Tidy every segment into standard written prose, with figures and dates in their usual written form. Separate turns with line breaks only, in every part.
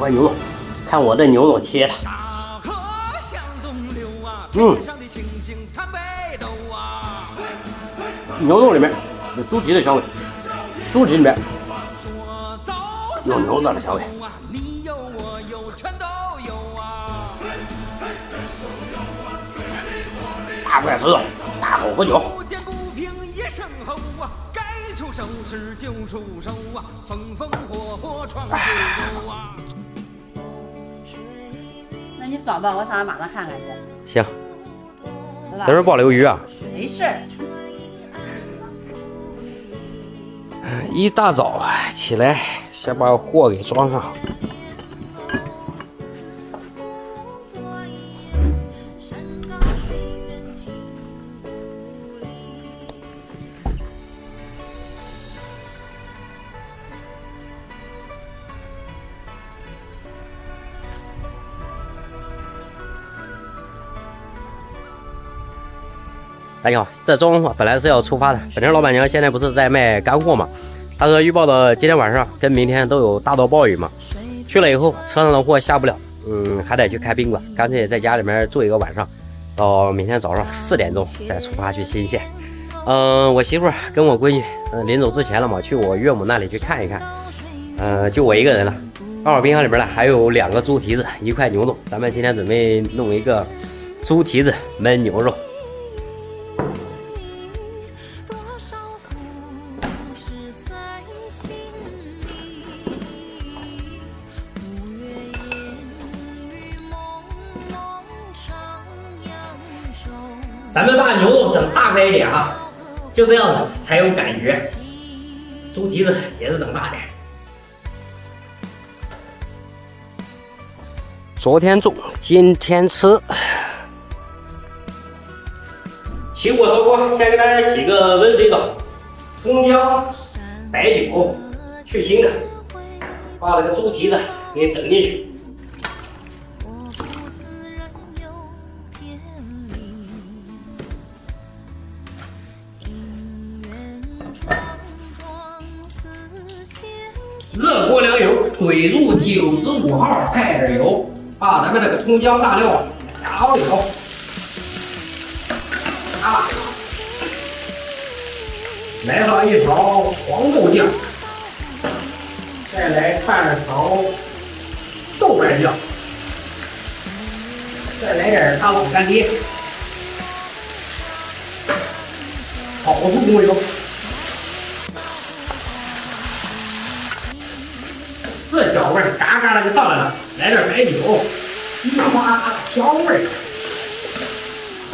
块牛肉，看我这牛肉切的，牛肉里面有猪蹄的香味，猪蹄里面有牛肉的香味。大块吃肉，大口喝酒。
那你装吧，我上马上看看去。
行，等会儿保留鱼啊。
没事儿。
一大早起来，先把货给装上。大家好，这中午本来是要出发的，本田老板娘现在不是在卖干货嘛？她说预报的今天晚上跟明天都有大到暴雨嘛。去了以后车上的货下不了，还得去开宾馆，干脆在家里面住一个晚上，到明天早上4点钟再出发去新县。我媳妇儿跟我闺女，临走之前了嘛，去我岳母那里去看一看。就我一个人了。刚好冰箱里边呢还有2个猪蹄子，1块牛肉，咱们今天准备弄一个猪蹄子焖牛肉。咱们把牛肉整大块一点啊，就这样子才有感觉。猪蹄子也是整大点。昨天种，今天吃。起锅烧锅，先给大家洗个温水澡，葱姜、白酒，去腥的，把这个猪蹄子给整进去。热锅凉油，怼入95号菜籽油，把咱们这个葱姜大料压里头，来上一勺黄豆酱，再来半勺豆瓣酱，再来点大碗干爹，炒出锅油。这小味儿嘎嘎的就上来了，来点白酒，一花香味儿，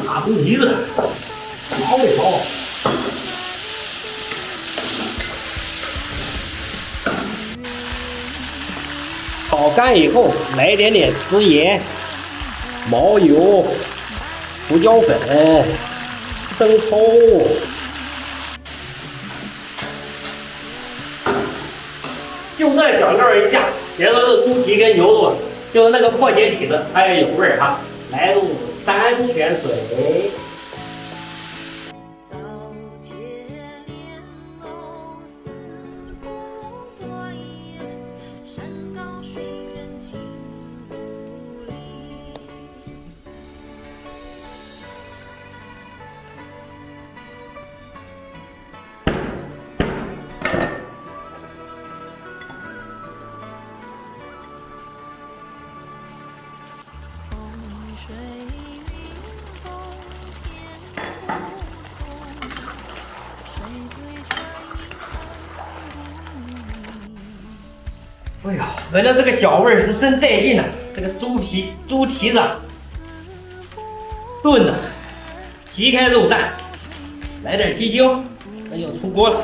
大猪蹄子炒一炒，炒干以后来一点点食盐、毛油、胡椒粉、生抽。就这小料一下，别说是猪蹄跟牛肉，就是那个破解底子，它也有味儿哈。来入3泉水。哎呀，闻着这个小味儿是真带劲呐！这个猪蹄子炖的，皮开肉绽，来点鸡精，那就出锅了。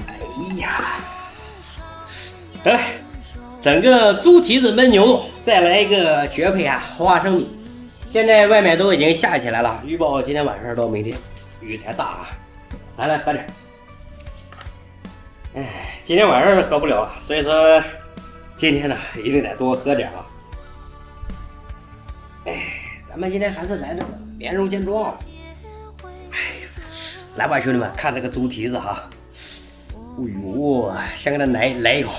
哎呀！来，整个猪蹄子焖牛肉，再来一个绝配啊，花生米。现在外面都已经下起来了，预报今天晚上到明天雨才大啊。来喝点。哎，今天晚上是喝不了，所以说今天呢，一定得多喝点啊。哎，咱们今天还是来这个面肉煎庄。哎，来吧，兄弟们，看这个猪蹄子哈。哎呦，先给它来一口。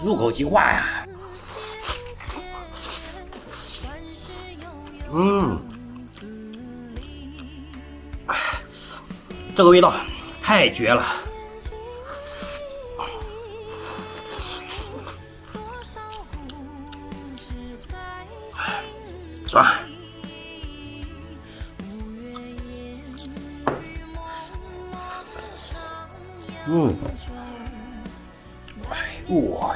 入口即化呀。这个味道太绝了。爽。哇哟，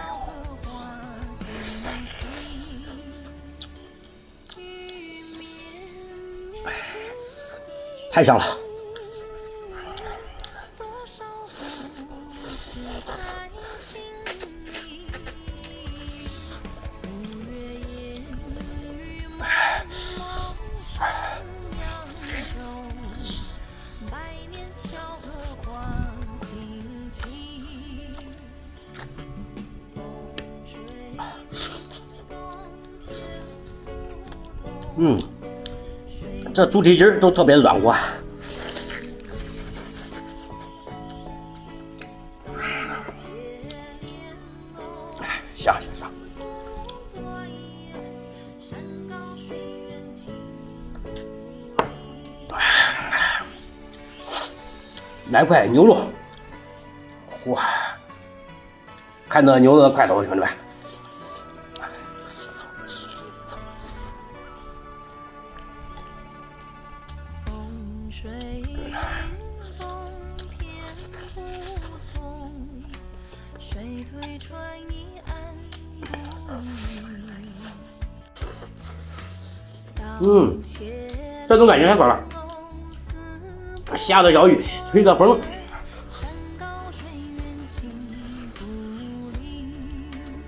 太香了。这猪蹄筋都特别软和。香。来块牛肉，哇！看这牛肉的块头，兄弟们。这种感觉太爽了。下着小雨，吹个风，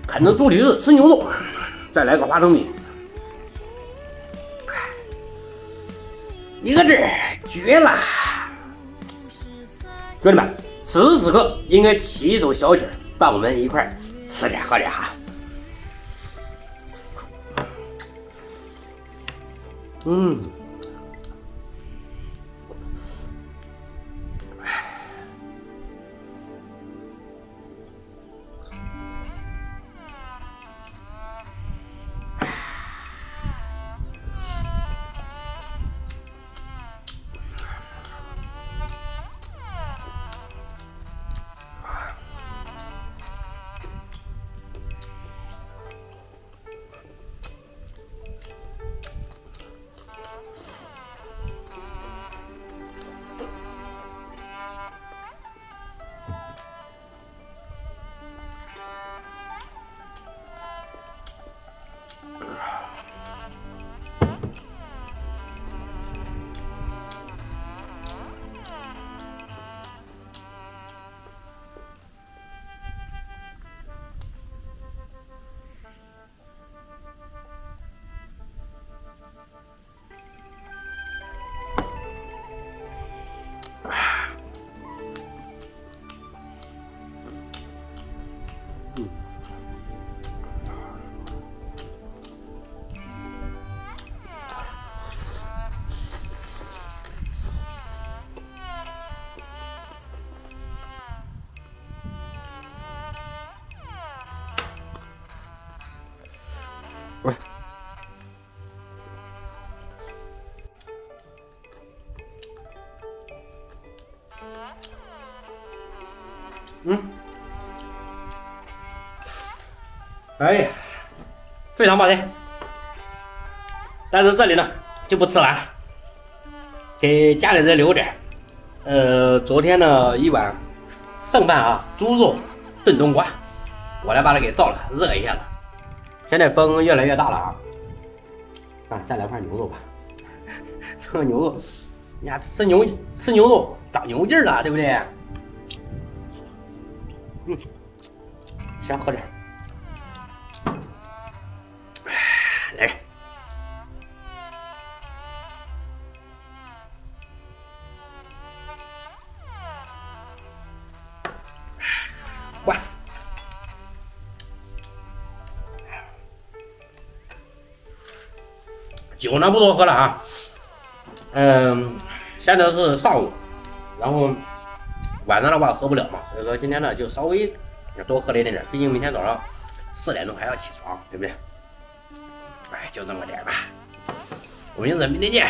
啃着猪蹄子吃牛肉，再来个花生米，一个字绝了！兄弟们，此时此刻应该起一首小曲，伴我们一块吃点喝点哈。哎呀，非常抱歉，但是这里呢就不吃了，给家里人留点。昨天呢一碗剩饭啊，猪肉炖冬瓜，我来把它给造了，热一下子。现在风越来越大了啊，再来块牛肉吧。这个牛肉，你看吃牛肉长牛劲儿了，对不对？先喝点。来。酒呢不多喝了啊。现在是上午，然后晚上的话喝不了嘛，所以说今天呢就稍微多喝了一点点，毕竟明天早上4点钟还要起床，对不对？哎，就这么点吧。我们明天见。